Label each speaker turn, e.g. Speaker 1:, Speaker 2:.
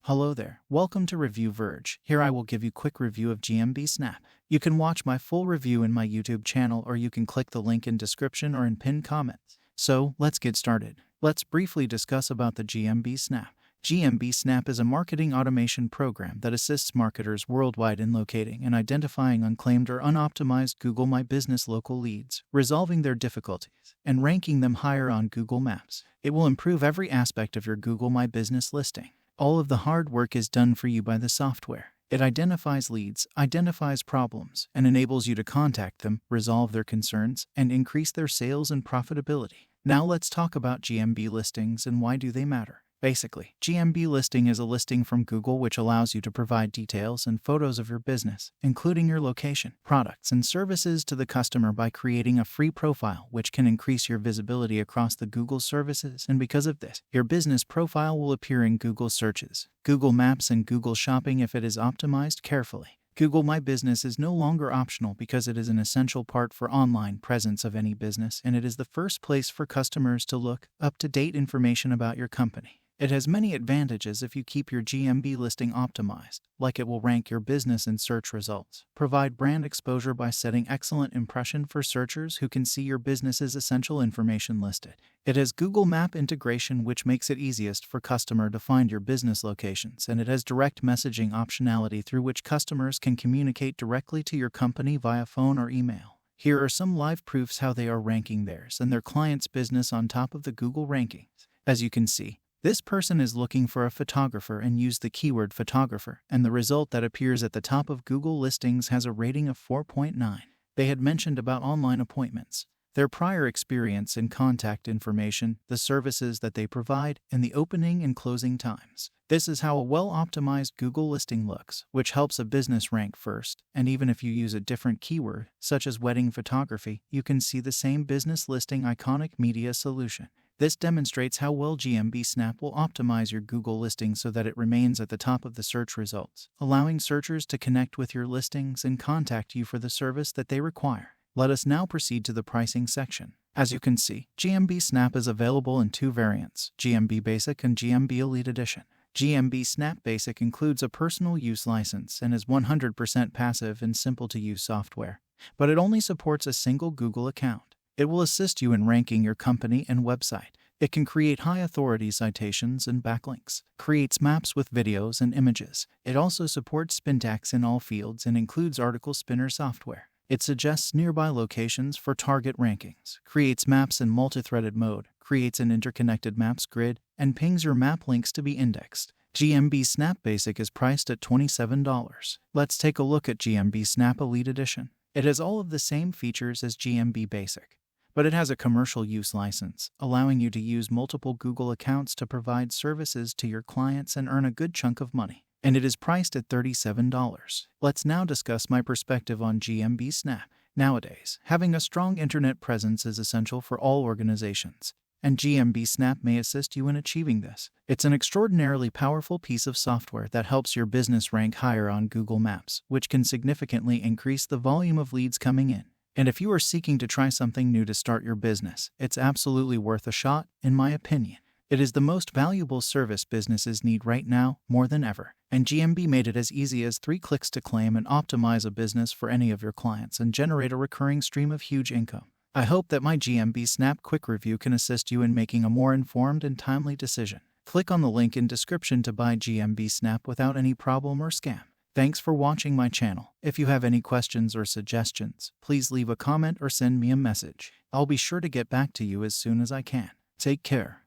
Speaker 1: Hello there, welcome to Review Verge. Here I will give you a quick review of GMB Snap. You can watch my full review in my YouTube channel, or you can click the link in description or in pinned comments. So, let's get started. Let's briefly discuss about the GMB Snap. GMB Snap is a marketing automation program that assists marketers worldwide in locating and identifying unclaimed or unoptimized Google My Business local leads, resolving their difficulties, and ranking them higher on Google Maps. It will improve every aspect of your Google My Business listing. All of the hard work is done for you by the software. It identifies leads, identifies problems, and enables you to contact them, resolve their concerns, and increase their sales and profitability. Now let's talk about GMB listings and why do they matter. Basically, GMB listing is a listing from Google which allows you to provide details and photos of your business, including your location, products, and services to the customer by creating a free profile which can increase your visibility across the Google services, and because of this, your business profile will appear in Google searches, Google Maps, and Google Shopping if it is optimized carefully. Google My Business is no longer optional because it is an essential part for online presence of any business, and it is the first place for customers to look up-to-date information about your company. It has many advantages if you keep your GMB listing optimized, like it will rank your business in search results, provide brand exposure by setting excellent impression for searchers who can see your business's essential information listed. It has Google Map integration which makes it easiest for customer to find your business locations, and it has direct messaging optionality through which customers can communicate directly to your company via phone or email. Here are some live proofs how they are ranking theirs and their client's business on top of the Google rankings. As you can see, this person is looking for a photographer and used the keyword photographer, and the result that appears at the top of Google listings has a rating of 4.9. They had mentioned about online appointments, their prior experience and contact information, the services that they provide, and the opening and closing times. This is how a well-optimized Google listing looks, which helps a business rank first, and even if you use a different keyword, such as wedding photography, you can see the same business listing iconic media solution. This demonstrates how well GMB Snap will optimize your Google listing so that it remains at the top of the search results, allowing searchers to connect with your listings and contact you for the service that they require. Let us now proceed to the pricing section. As you can see, GMB Snap is available in two variants, GMB Basic and GMB Elite Edition. GMB Snap Basic includes a personal use license and is 100% passive and simple to use software, but it only supports a single Google account. It will assist you in ranking your company and website. It can create high-authority citations and backlinks, creates maps with videos and images. It also supports syntax in all fields and includes article spinner software. It suggests nearby locations for target rankings, creates maps in multi-threaded mode, creates an interconnected maps grid, and pings your map links to be indexed. GMB Snap Basic is priced at $27. Let's take a look at GMB Snap Elite Edition. It has all of the same features as GMB Basic, but it has a commercial use license, allowing you to use multiple Google accounts to provide services to your clients and earn a good chunk of money. And it is priced at $37. Let's now discuss my perspective on GMB Snap. Nowadays, having a strong internet presence is essential for all organizations, and GMB Snap may assist you in achieving this. It's an extraordinarily powerful piece of software that helps your business rank higher on Google Maps, which can significantly increase the volume of leads coming in. And if you are seeking to try something new to start your business, it's absolutely worth a shot, in my opinion. It is the most valuable service businesses need right now, more than ever. And GMB made it as easy as 3 clicks to claim and optimize a business for any of your clients and generate a recurring stream of huge income. I hope that my GMB Snap quick review can assist you in making a more informed and timely decision. Click on the link in description to buy GMB Snap without any problem or scam. Thanks for watching my channel. If you have any questions or suggestions, please leave a comment or send me a message. I'll be sure to get back to you as soon as I can. Take care.